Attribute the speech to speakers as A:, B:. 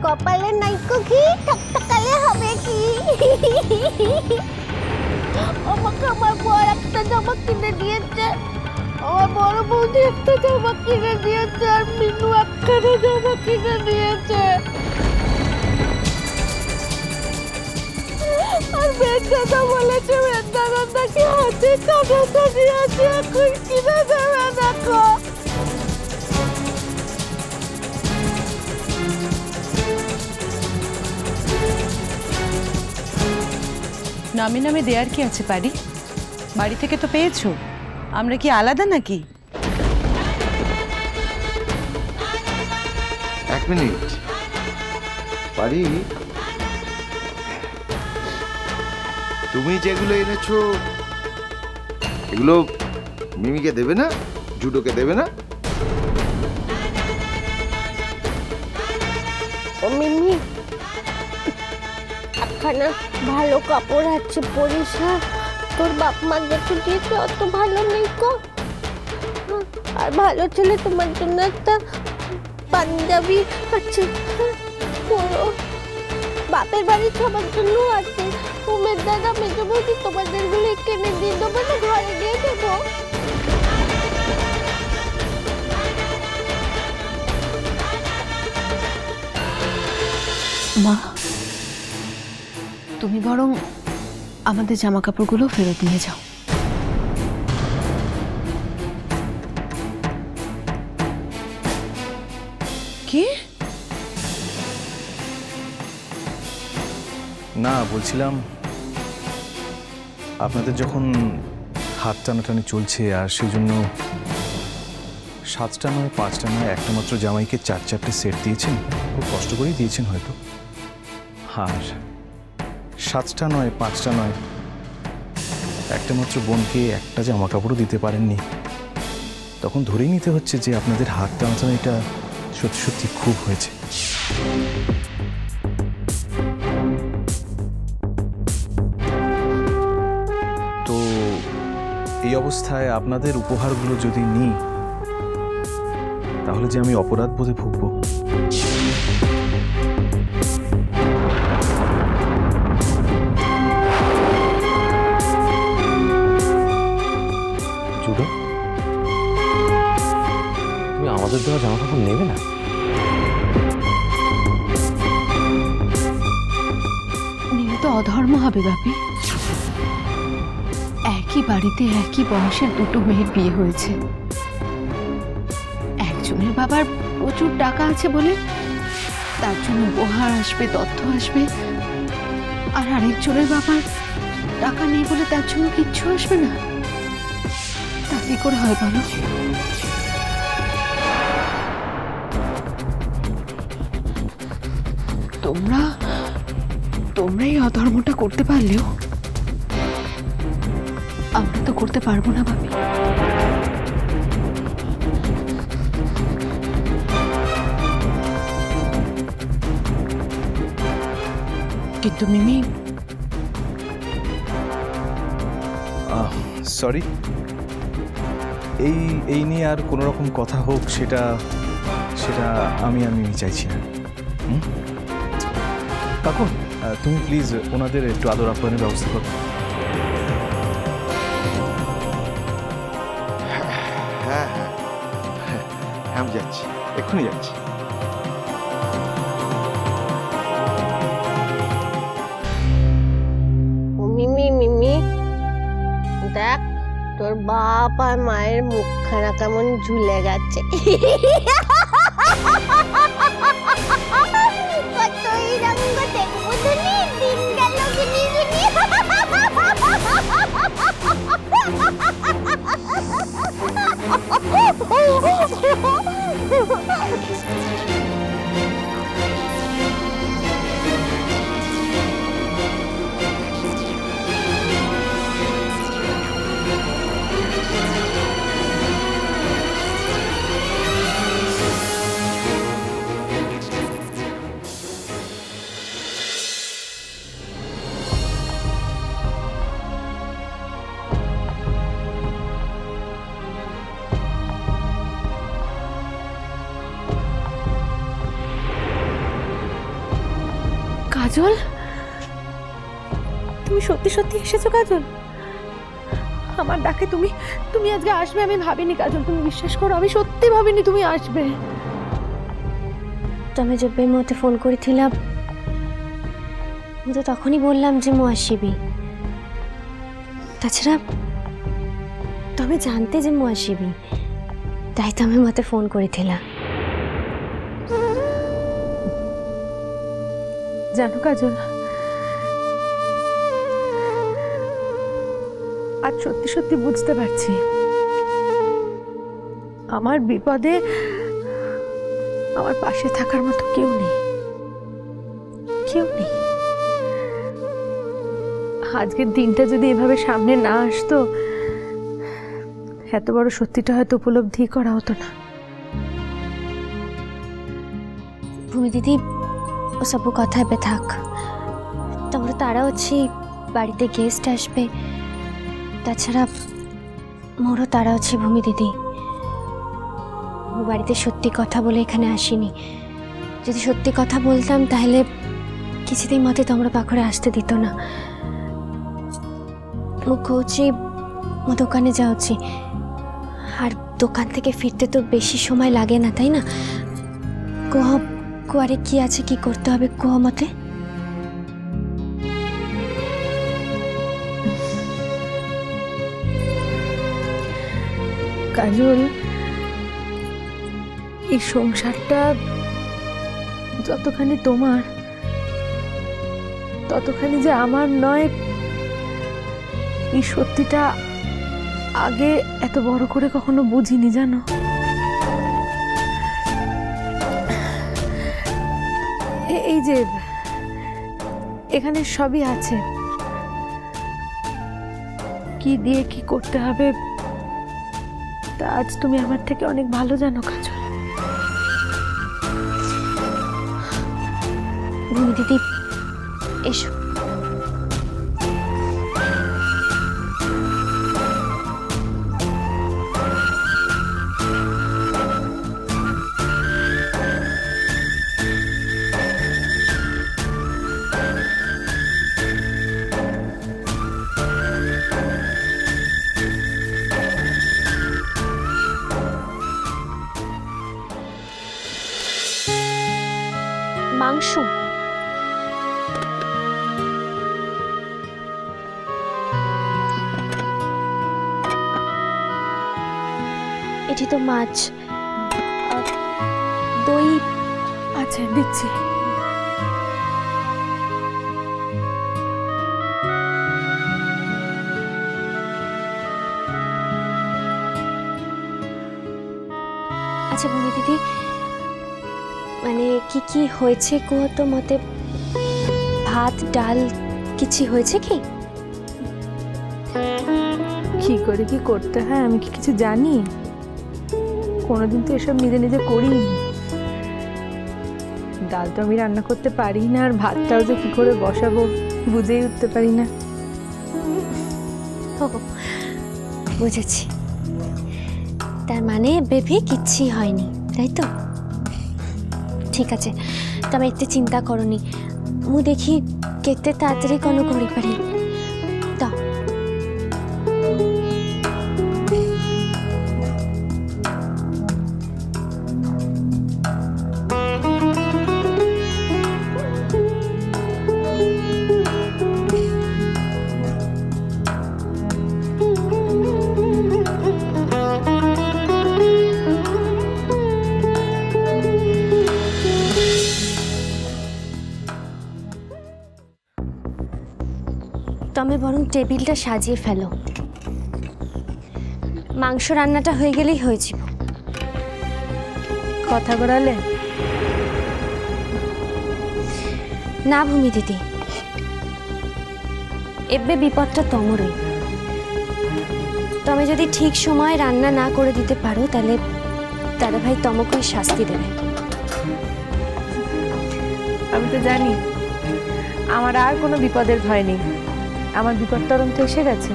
A: কপালে নাইকো কি ঠকঠকালে হবে কি? আমাকে আমার বর একটা জামা কিনে দিয়েছে, আমার বড় বৌদি একটা জামা কিনে দিয়েছে, আর মিনু একটা জামা কিনে দিয়েছে। আর বেদাদা বলেছে বেদাদা নাকি হাতে কাঁটাটা দিয়েছে, এখন কিনে দেবে দেখো।
B: নামে নামে দেয়ার কি আছে পারি? বাড়ি থেকে তো পেয়েছো, আমরা কি আলাদা নাকি?
C: এক মিনিট পারি, তুমি যেগুলো এনেছো এগুলো মিমিকে দেবে না? জুডোকে দেবে না?
A: ও মিমি, একখানা ভালো কাপড় আছে পরিস, তোর বাপ মা যেটা দিয়েছে অত ভালো নেই কো। আর ভালো ছেলে তোমার জন্য একটা পাঞ্জাবি আছে, পরো। বাপের বাড়ি সবার জন্য আছে, উমের দাদা মেজো বৌদি তোমাদের গুলো কিনে দিয়ে দেবো না, ঘরে গিয়ে দেবো।
B: মা, তুমি বরং আমাদের জামা কাপড়গুলো ফেরত নিয়ে যাও। কি?
D: না, বলছিলাম আপনাদের যখন হাত টানাটানি চলছে আর সেই জন্য 7টা নয় 5টা নয় একটা মাত্র জামাইকে 4-4টে সেট দিয়েছেন, খুব কষ্ট করেই দিয়েছেন হয়তো। আর 7টা নয় 5টা নয় একটা মাত্র বোনকে একটা জামা কাপড়ও দিতে পারেননি, তখন ধরেই নিতে হচ্ছে যে আপনাদের হাত টানাটানিটা সত্যি সত্যি খুব হয়েছে। তো এই অবস্থায় আপনাদের উপহারগুলো যদি নিই তাহলে যে আমি অপরাধ বোধে ভুগবো।
E: জুডো, তুমি আমাদের দেওয়া জামা কাপড় নেবে না?
B: নিলে তো অধর্ম হবে বাপি। একই বাড়িতে একই বংশের দুটো মেয়ের বিয়ে হয়েছে, একজনের বাবার প্রচুর টাকা আছে বলে তার জন্য উপহার আসবে, তথ্য আসবে, আর আরেকজনের বাবার টাকা নেই বলে তার জন্য কিচ্ছু আসবে না। তা কি করে হয় বলো? তোমরা এই অধর্মটা করতে পারলেও আমরা তো করতে পারবো না ভাবি। কিন্তু মিমি,
D: সরি, এই নিয়ে আর কোনো রকম কথা হোক সেটা আমি চাইছি না। কাকু, তুমি প্লিজ ওনাদের একটু আদর আপ্যায়নের ব্যবস্থা করো।
C: হ্যাঁ হ্যাঁ হ্যাঁ, আমি যাচ্ছি, এক্ষুনি যাচ্ছি।
A: মিমি মিমি দেখ, তোর বাপ আর মায়ের মুখখানা কেমন ঝুলে গেছে। কতই রঙ্গ দেখবো ধনি, দিন গেল গুনি গুনি।
B: কাজল, তুমি সত্যি সত্যি এসেছো কাজল? আমার ডাকে তুমি তুমি আজকে আসবে আমি ভাবিনি কাজল, তুমি বিশ্বাস করো আমি সত্যি ভাবিনি তুমি আসবে।
A: তুমি যেবে মতে ফোন করেছিলাম তো তখনই বললাম যে মু আসিবি। তাছাড়া তুমি জানতে যে মু আসিবি, তাই তুমি মতে ফোন করেছিলা।
B: জানো কাজল, আজ সত্যি সত্যি বুঝতে পারছি আমার বিপদে আমার পাশে থাকার মতো কেউ নেই, কেউ নেই। আজকের দিনটা যদি এভাবে সামনে না আসতো, এত বড় সত্যিটা হয়তো উপলব্ধি করা হতো না।
A: ভূমি দিদি ওসব কথা হবে থাক, তোমার তারা হচ্ছে বাড়িতে গেস্ট আসবে। তাছাড়া মোরও তারা হচ্ছে ভূমি দিদি, ও বাড়িতে সত্যি কথা বলে এখানে আসিনি। যদি সত্যি কথা বলতাম তাহলে কিছুতেই মতে তোমরা পাখরে আসতে দিত না। ও কৌচি ও দোকানে যাওয়াচ্ছি, আর দোকান থেকে ফিরতে তো বেশি সময় লাগে না, তাই না? কহ কুয়ারে কি আছে, কি করতে হবে কহ মতে।
B: কাজল, এই সংসারটা যতখানি তোমার ততখানি যে আমার নয়, এই সত্যিটা আগে এত বড় করে কখনো বুঝিনি জানো। এই যে এখানে সবই আছে, কি দিয়ে কি করতে হবে তা আজ তুমি আমার থেকে অনেক ভালো জানো কাজল।
A: ভূমি দিদি এসো। মাংস এটি তো মাছ, দই
B: আচ্ছা দিচ্ছি।
A: আচ্ছা ভূমি দিদি, মানে কি কি হয়েছে কো তো মতে। ভাত ডাল কিছু হয়েছে কি?
B: কি করে কি করতে হয় আমি কি কিছু জানি? কোনোদিন তো এসব নিজে নিজে করিনি। ডাল তো আমি রান্না করতে পারি না, আর ভাতটাও যে কি করে বসাবো বুঝেই উঠতে পারি না।
A: ও বুঝেছি, তার মানে বেবি কিচ্ছুই হয়নি, তাই তো? ঠিক আছে, তবে একটু চিন্তা করনি। মু দেখি কেতে তাড়াতাড়ি কোনো করি পারি। দাও। তুমি বরং টেবিলটা সাজিয়ে ফেলো, মাংস রান্নাটা হয়ে গেলেই হয়ে যাব।
B: কথা বলালে
A: না ভূমি দিদি, এবে বিপদটা তোমারই। তুমি যদি ঠিক সময় রান্না না করে দিতে পারো তাহলে দাদা ভাই তোমাকে শাস্তি দেবে।
B: আমি তো জানি আমার আর কোনো বিপদের ভয় নেই, আমার বিপদ তরণ তো এসে গেছে।